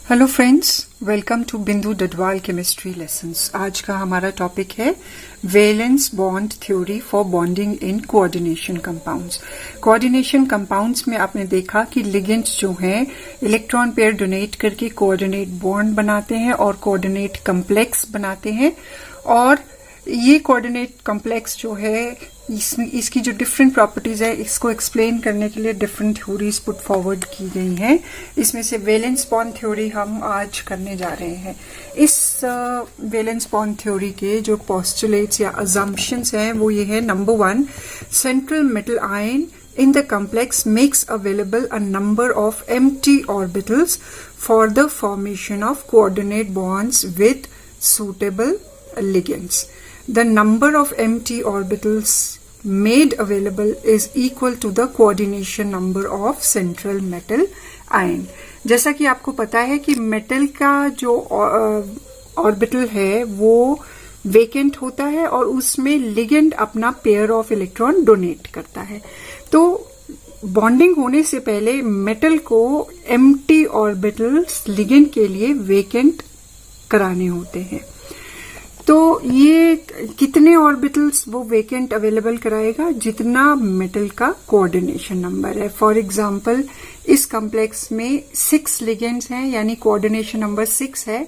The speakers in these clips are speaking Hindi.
हेलो फ्रेंड्स, वेलकम टू बिंदु डडवाल केमिस्ट्री लेसन्स। आज का हमारा टॉपिक है valence bond theory for bonding in coordination compounds. Coordination compounds में आपने देखा कि लिगेंड्स जो हैं इलेक्ट्रॉन पेयर डोनेट करके कोऑर्डिनेट बॉन्ड बनाते हैं और कोऑर्डिनेट कम्प्लेक्स बनाते हैं। और ये कोऑर्डिनेट कम्प्लेक्स जो है इसकी जो डिफरेंट प्रॉपर्टीज है इसको एक्सप्लेन करने के लिए डिफरेंट थ्योरीज पुट फॉरवर्ड की गई हैं। इसमें से वैलेंस बॉन्ड थ्योरी हम आज करने जा रहे हैं। इस वैलेंस बॉन्ड थ्योरी के जो पोस्टुलेट्स या अजम्पशंस हैं वो ये है, number 1, central metal ion in the complex makes available a number of empty orbitals for the formation of coordinate bonds with suitable ligands. The number of empty orbitals made available is equal to the coordination number of central metal ion. जैसा कि आपको पता है कि मेटल का जो ऑर्बिटल है वो वेकेंट होता है और उसमें लिगेंड अपना पेयर ऑफ इलेक्ट्रॉन डोनेट करता है। तो बॉन्डिंग होने से पहले मेटल को एम्प्टी ऑर्बिटल्स लिगेंड के लिए वेकेंट कराने होते हैं। तो ये कितने ऑर्बिटल्स वो वेकेंट अवेलेबल कराएगा? जितना मेटल का कोऑर्डिनेशन नंबर है। फॉर एग्जांपल इस कॉम्प्लेक्स में 6 लिगेंड्स हैं, यानी कोऑर्डिनेशन नंबर 6 है,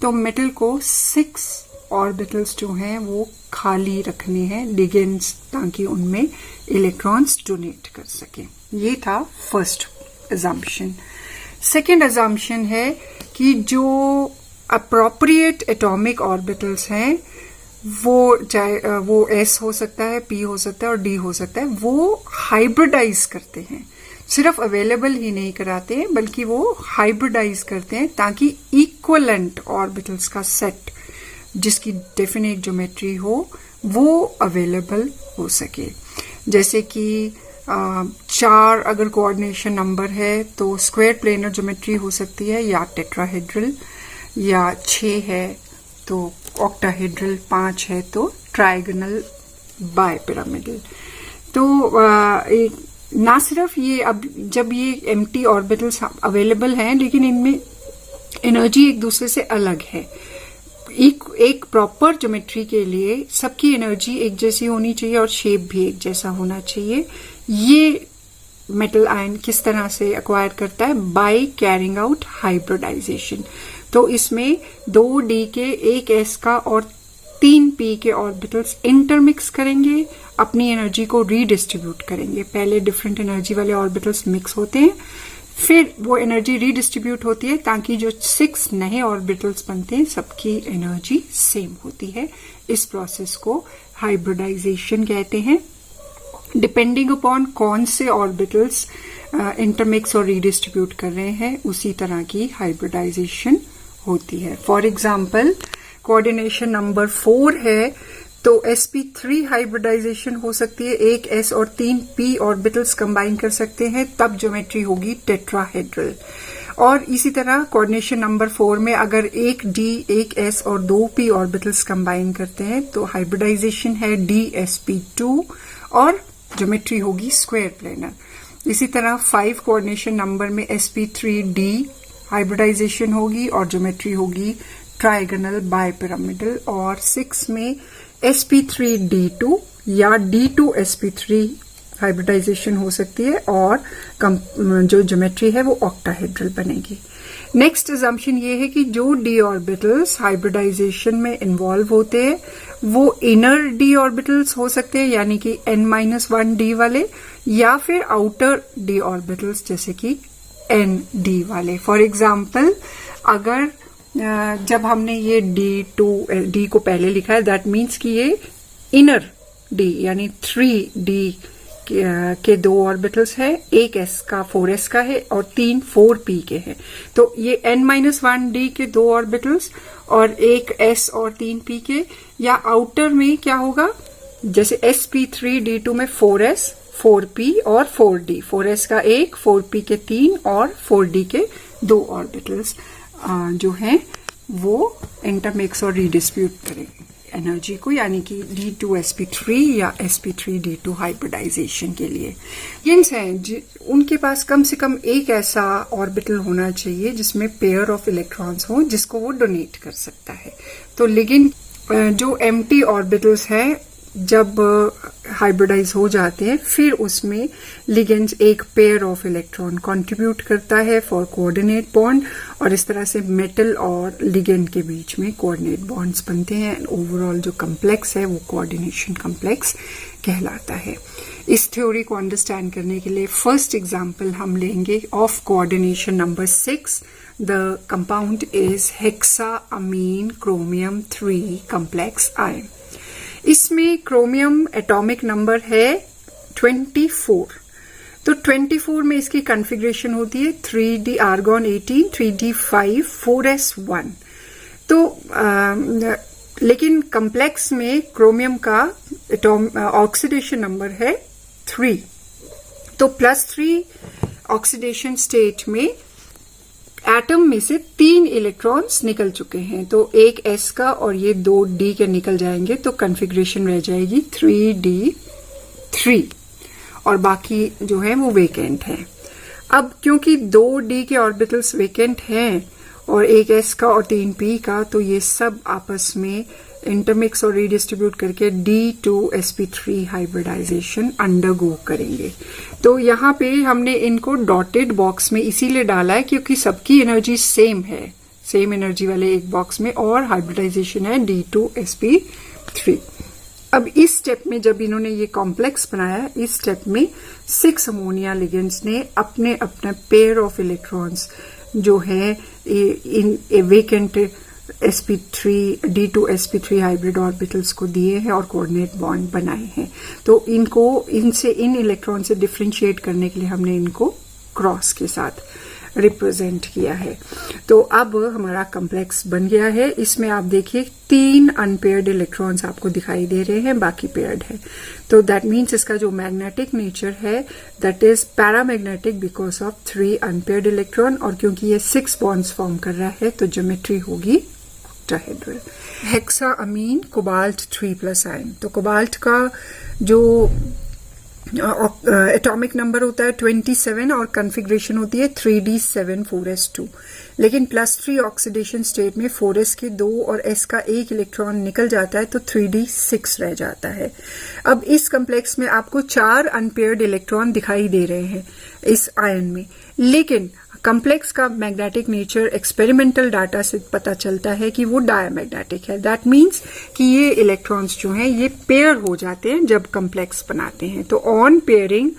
तो मेटल को 6 ऑर्बिटल्स जो हैं वो खाली रखने हैं लिगेंड्स, ताकि उनमें इलेक्ट्रॉन्स डोनेट कर सके। ये था फर्स्ट अजम्पशन। सेकेंड अजम्पशन है कि जो अप्रोप्रिएट एटॉमिक ऑर्बिटल्स हैं वो चाहे वो एस हो सकता है, पी हो सकता है और डी हो सकता है, वो हाइब्रिडाइज करते हैं। सिर्फ अवेलेबल ही नहीं कराते हैं बल्कि वो हाइब्रिडाइज करते हैं ताकि इक्वलेंट ऑर्बिटल्स का सेट जिसकी डेफिनेट ज्योमेट्री हो वो अवेलेबल हो सके। जैसे कि 4 अगर कोऑर्डिनेशन नंबर है तो स्क्वायर प्लेनर ज्योमेट्री हो सकती है या टेट्राहेड्रल, या 6 है तो ऑक्टाहेड्रल, 5 है तो ट्राइगोनल बाइपिरामिडल। तो ना सिर्फ ये अब जब ये एम्प्टी ऑर्बिटल्स अवेलेबल हैं लेकिन इनमें एनर्जी एक दूसरे से अलग है। एक प्रॉपर ज्योमेट्री के लिए सबकी एनर्जी एक जैसी होनी चाहिए और शेप भी एक जैसा होना चाहिए। ये मेटल आयन किस तरह से एक्वायर करता है? By carrying out hybridization. तो इसमें 2d के 1s का और 3p के ऑर्बिटल्स इंटरमिक्स करेंगे, अपनी एनर्जी को रीडिस्ट्रीब्यूट करेंगे। पहले डिफरेंट एनर्जी वाले ऑर्बिटल्स मिक्स होते हैं, फिर वो एनर्जी रीडिस्ट्रीब्यूट होती है ताकि जो 6 नए ऑर्बिटल्स बनते हैं सबकी एनर्जी सेम होती है। इस प्रोसेस को हाइब्रिडाइजेशन कहते हैं। डिपेंडिंग अपॉन कौन से ऑर्बिटल्स इंटरमिक्स और रीडिस्ट्रीब्यूट कर रहे हैं उसी तरह की हाइब्रिडाइजेशन होती है। फॉर एग्जाम्पल कोऑर्डिनेशन नंबर 4 है तो sp3 हाइब्रिडाइजेशन हो सकती है, 1 s और 3 p ऑर्बिटल्स कंबाइन कर सकते हैं, तब ज्योमेट्री होगी टेट्राहेड्रल। और इसी तरह कोऑर्डिनेशन नंबर 4 में अगर 1 d, 1 s और 2 p ऑर्बिटल्स कंबाइन करते हैं तो हाइब्रिडाइजेशन है dsp2 और ज्योमेट्री होगी स्क्वायर प्लेनर। इसी तरह 5 कोऑर्डिनेशन नंबर में sp3d हाइब्रिडाइजेशन होगी और ज्योमेट्री होगी ट्राइगोनल बाइपिरामिडल। और 6 में sp3d2 या d2sp3 हाइब्रिडाइजेशन हो सकती है और जो ज्योमेट्री है वो ऑक्टाहेड्रल बनेगी। नेक्स्ट अजम्पशन ये है कि जो d ऑर्बिटल्स हाइब्रिडाइजेशन में इन्वॉल्व होते हैं वो इनर d ऑर्बिटल्स हो सकते हैं, यानी कि n-1d वाले, या फिर आउटर d ऑर्बिटल्स जैसे कि nd वाले। फॉर एग्जाम्पल अगर जब हमने ये d को पहले लिखा है, दैट मीन्स कि ये इनर d यानी 3d के 2 ऑर्बिटल्स है, 1 s का 4s का है और 3 4p के हैं। तो ये n-1d के 2 ऑर्बिटल्स और 1 s और 3p के, या आउटर में क्या होगा? जैसे sp3d2 में 4s, 4p और 4d, 4s का 1, 4p के 3 और 4d के 2 ऑर्बिटल्स जो हैं वो इंटरमिक्स और रीडिस्ट्रीब्यूट करेंगे एनर्जी को, यानी कि D2sp3 या sp3d2 हाइब्रिडाइजेशन के लिए। लिगेंड्स हैं उनके पास कम से कम एक ऐसा ऑर्बिटल होना चाहिए जिसमें पेयर ऑफ इलेक्ट्रॉन्स हो जिसको वो डोनेट कर सकता है। तो लिगेंड जो एम्प्टी ऑर्बिटल्स हैं जब हाइब्रिडाइज हो जाते हैं फिर उसमें लिगेंड्स एक पेयर ऑफ इलेक्ट्रॉन कंट्रीब्यूट करता है फॉर कोऑर्डिनेट बॉन्ड, और इस तरह से मेटल और लिगेंड के बीच में कोऑर्डिनेट बॉन्ड्स बनते हैं। ओवरऑल जो कॉम्प्लेक्स है वो कोऑर्डिनेशन कॉम्प्लेक्स कहलाता है। इस थ्योरी को अंडरस्टैंड करने के लिए फर्स्ट एग्जांपल हम लेंगे of coordination number 6। The compound is hexaammine chromium 3 complex ion. इसमें क्रोमियम एटॉमिक नंबर है 24। तो 24 में इसकी कॉन्फ़िगरेशन होती है 3d आर्गॉन 18 3d5 4s1। तो लेकिन कॉम्प्लेक्स में क्रोमियम का ऑक्सीडेशन नंबर है 3। तो +3 ऑक्सीडेशन स्टेट में एटम में से 3 इलेक्ट्रॉन्स निकल चुके हैं, तो एक s का और ये 2d के निकल जाएंगे, तो कॉन्फ़िगरेशन रह जाएगी 3d3 और बाकी जो है वो वेकेंट है। अब क्योंकि 2d के ऑर्बिटल्स वेकेंट हैं और एक s का और 3p का, तो ये सब आपस में इंटरमिक्स और रीडिस्ट्रीब्यूट करके D2sp3 हाइब्रिडाइजेशन अंडरगो करेंगे। तो यहाँ पे हमने इनको डॉटेड बॉक्स में इसीलिए डाला है क्योंकि सबकी एनर्जी सेम है, सेम एनर्जी वाले एक बॉक्स में, और हाइब्रिडाइजेशन है D2sp3। अब इस स्टेप में जब इन्होंने ये कॉम्प्लेक्स बनाया, इस स्टेप में 6 अमोनिया लिगेंड्स ने अपने अपने पेयर ऑफ इलेक्ट्रॉन्स जो है इन vacant sp3 D2sp3 hybrid orbitals को दिए हैं और कोऑर्डिनेट बॉन्ड बनाए हैं। तो इनको इन इलेक्ट्रॉन से डिफरेंशिएट करने के लिए हमने इनको क्रॉस के साथ रिप्रेजेंट किया है। तो अब हमारा कॉम्प्लेक्स बन गया है। इसमें आप देखिए 3 अनपेयर्ड इलेक्ट्रॉन्स आपको दिखाई दे रहे हैं, बाकी पेयर्ड है। तो दैट मीन्स इसका जो मैग्नेटिक नेचर है that is paramagnetic because of 3 unpaired electron, और क्योंकि ये 6 बॉन्ड्स फॉर्म कर रहा है तो ज्योमेट्री होगी ऑक्टाहेड्रल। Hexaammine cobalt 3+ ion. तो कोबाल्ट का जो एटॉमिक नंबर होता है 27 और कॉन्फ़िगरेशन होती है 3d7 4s2, लेकिन +3 ऑक्सीडेशन स्टेट में 4s के 2 और s का 1 इलेक्ट्रॉन निकल जाता है तो 3d6 रह जाता है। अब इस कॉम्प्लेक्स में आपको 4 अनपेयर्ड इलेक्ट्रॉन दिखाई दे रहे हैं इस आयन में, लेकिन कॉम्प्लेक्स का मैग्नेटिक नेचर एक्सपेरिमेंटल डाटा से पता चलता है कि वो डायमैग्नेटिक है। दैट मीन्स कि ये इलेक्ट्रॉन्स जो हैं ये पेयर हो जाते हैं जब कॉम्प्लेक्स बनाते हैं। तो ऑन पेयरिंग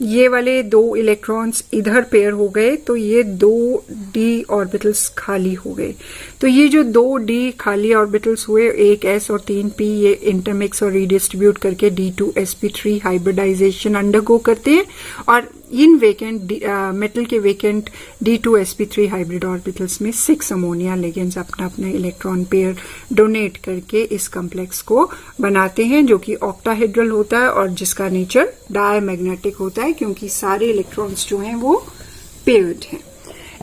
ये वाले 2 इलेक्ट्रॉन्स इधर पेयर हो गए तो ये 2d ऑर्बिटल्स खाली हो गए। तो ये जो 2d खाली ऑर्बिटल्स हुए, एक s और 3p, ये इंटरमिक्स और रीडिस्ट्रीब्यूट करके D2sp3 हाइब्रिडाइजेशन अंडरगो करते हैं, और इन वेकेंट मेटल के वेकेंट D2sp3 हाइब्रिड ऑर्बिटल्स में 6 अमोनिया लिगेंड्स अपना अपना इलेक्ट्रॉन पेयर डोनेट करके इस कॉम्प्लेक्स को बनाते हैं, जो कि ऑक्टाहेड्रल होता है और जिसका नेचर डायमैग्नेटिक होता है क्योंकि सारे इलेक्ट्रॉन्स जो हैं वो पेयर्ड हैं।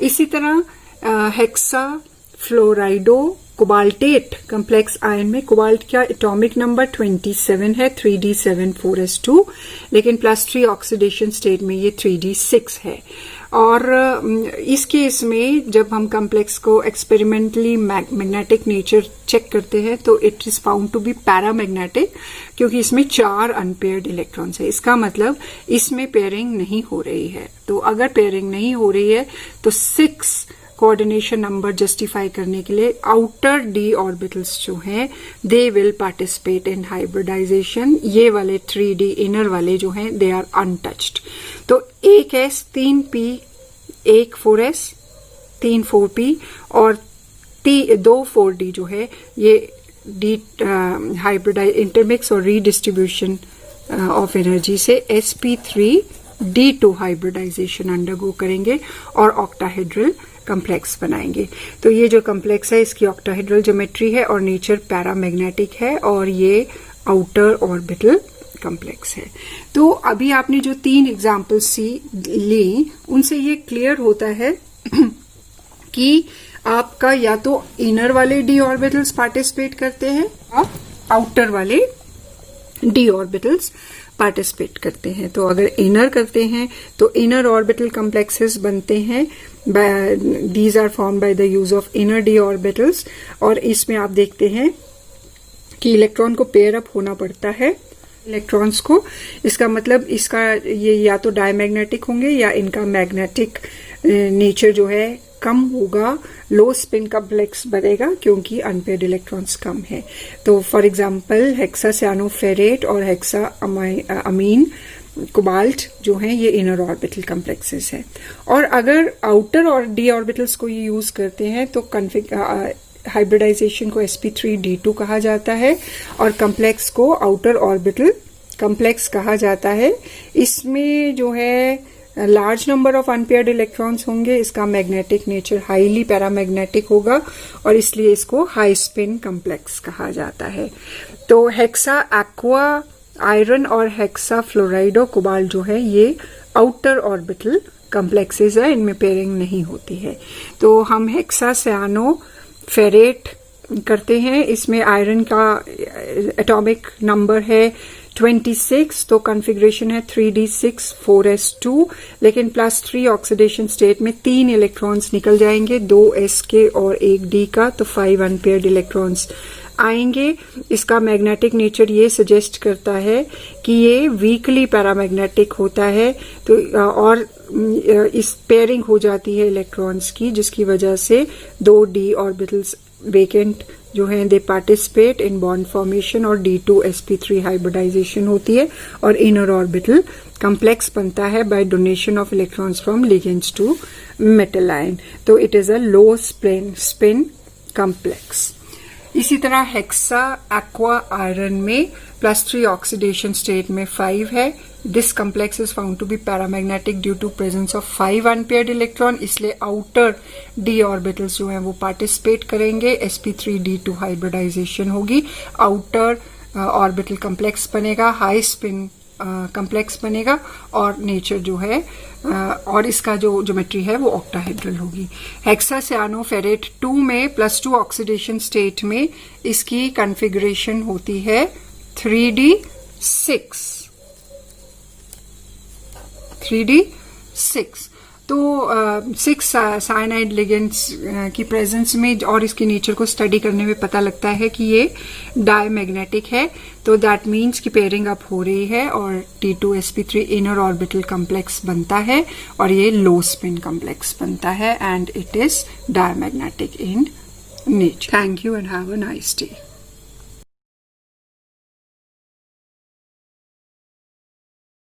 इसी तरह हेक्सा फ्लोराइडो कोबाल्टेट कॉम्प्लेक्स आयन में कोबाल्ट का एटॉमिक नंबर 27 है 3d7 4s2, लेकिन +3 ऑक्सीडेशन स्टेट में ये 3d6 है। और इस केस में जब हम कॉम्प्लेक्स को एक्सपेरिमेंटली मैग्नेटिक नेचर चेक करते हैं तो it is found to be paramagnetic, क्योंकि इसमें 4 अनपेयर्ड इलेक्ट्रॉन्स है। इसका मतलब इसमें पेयरिंग नहीं हो रही है। तो अगर पेयरिंग नहीं हो रही है तो 6 कोऑर्डिनेशन नंबर जस्टिफाई करने के लिए आउटर d ऑर्बिटल्स जो हैं they will participate in hybridisation. ये वाले 3d इनर वाले जो हैं दे आर अनटच्ड। तो एक s 3p, एक 4s, 3 4p और 2 4d जो है ये d हाइब्रिडाइज इंटरमिक्स और रीडिस्ट्रीब्यूशन ऑफ एनर्जी से sp3d2 हाइब्रिडाइजेशन अंडरगो करेंगे और ऑक्टाहेड्रल कॉम्प्लेक्स बनाएंगे। तो ये जो कॉम्प्लेक्स है इसकी ऑक्टाहेड्रल ज्योमेट्री है और नेचर पैरामैग्नेटिक है और ये आउटर ऑर्बिटल कॉम्प्लेक्स है। तो अभी आपने जो 3 एग्जाम्पल्स ली उनसे ये क्लियर होता है कि आपका या तो इनर वाले d ऑर्बिटल्स पार्टिसिपेट करते हैं आउटर वाले डी ऑर्बिटल्स पार्टिसिपेट करते हैं। तो अगर इनर करते हैं तो इनर ऑर्बिटल कॉम्प्लेक्सेस बनते हैं, these are form by the use of inner D orbitals. और इसमें आप देखते हैं कि इलेक्ट्रॉन को पेयर अप होना पड़ता है इलेक्ट्रॉन्स को। इसका मतलब इसका ये या तो डायमैग्नेटिक होंगे या इनका मैग्नेटिक नेचर जो है कम होगा, लो स्पिन कॉम्प्लेक्स बनेगा क्योंकि अनपेयर्ड इलेक्ट्रॉन्स कम है। तो फॉर एग्जांपल हेक्सा सियानोफेरेट और हेक्सा अमीन कोबाल्ट जो हैं ये इनर ऑर्बिटल कॉम्प्लेक्सेस है। और अगर आउटर और डी ऑर्बिटल्स को ये यूज करते हैं तो हाइब्रिडाइजेशन को sp3d2 कहा जाता है और कॉम्प्लेक्स को आउटर ऑर्बिटल कॉम्प्लेक्स कहा जाता है। इसमें जो है large number of unpaired electrons होंगे, इसका मैग्नेटिक नेचर हाईली पैरामैग्नेटिक होगा और इसलिए इसको हाई स्पिन कॉम्प्लेक्स कहा जाता है। तो हेक्सा एक्वा आयरन और हेक्सा फ्लोराइडो कोबाल्ट जो है ये आउटर ऑर्बिटल कॉम्प्लेक्सेस है, इनमें पेयरिंग नहीं होती है। तो हम हेक्सा सियानो फेरेट करते हैं, इसमें आयरन का एटॉमिक नंबर है 26, तो कॉन्फ़िगरेशन है 3d6 4s2, लेकिन +3 ऑक्सीडेशन स्टेट में 3 इलेक्ट्रॉन्स निकल जाएंगे, 2 s के और 1 d का, तो 5 अनपेयर्ड इलेक्ट्रॉन्स आएंगे। इसका मैग्नेटिक नेचर ये सजेस्ट करता है कि ये वीकली पैरामैग्नेटिक होता है, तो और इस पेयरिंग हो जाती है इलेक्ट्रॉन्स की, जिसकी वजह से 2 d ऑर्बिटल्स वेकेंट जो हैं दे पार्टिसिपेट इन बॉन्ड फॉर्मेशन और d2sp3 हाइब्रिडाइजेशन होती है और इनर ऑर्बिटल कॉम्प्लेक्स बनता है by donation of electrons from ligands to metal ion. तो it is a low spin complex. इसी तरह हेक्सा एक्वा आयरन में +3 ऑक्सीडेशन स्टेट में 5 है। This complex is found to be paramagnetic due to presence of 5 unpaired electron, इसलिए आउटर डी ऑर्बिटल्स जो हैं वो पार्टिसिपेट करेंगे, sp3d2 हाइब्रिडाइजेशन होगी, आउटर ऑर्बिटल कॉम्प्लेक्स बनेगा, हाई स्पिन कॉम्प्लेक्स बनेगा और नेचर जो है और इसका जो ज्योमेट्री है वो ऑक्टाहेड्रल होगी। हेक्सा सियानोफेरेट 2 में +2 ऑक्सीडेशन स्टेट में इसकी कॉन्फ़िगरेशन होती है 3d6। तो 6 साइनाइड लिगेंड्स की प्रेजेंस में और इसके नेचर को स्टडी करने में पता लगता है कि ये डायमैग्नेटिक है, तो दैट मीन्स कि पेयरिंग अप हो रही है और d2sp3 इनर ऑर्बिटल कॉम्प्लेक्स बनता है और ये लो स्पिन कॉम्प्लेक्स बनता है and it is diamagnetic in nature. Thank you and have a nice day.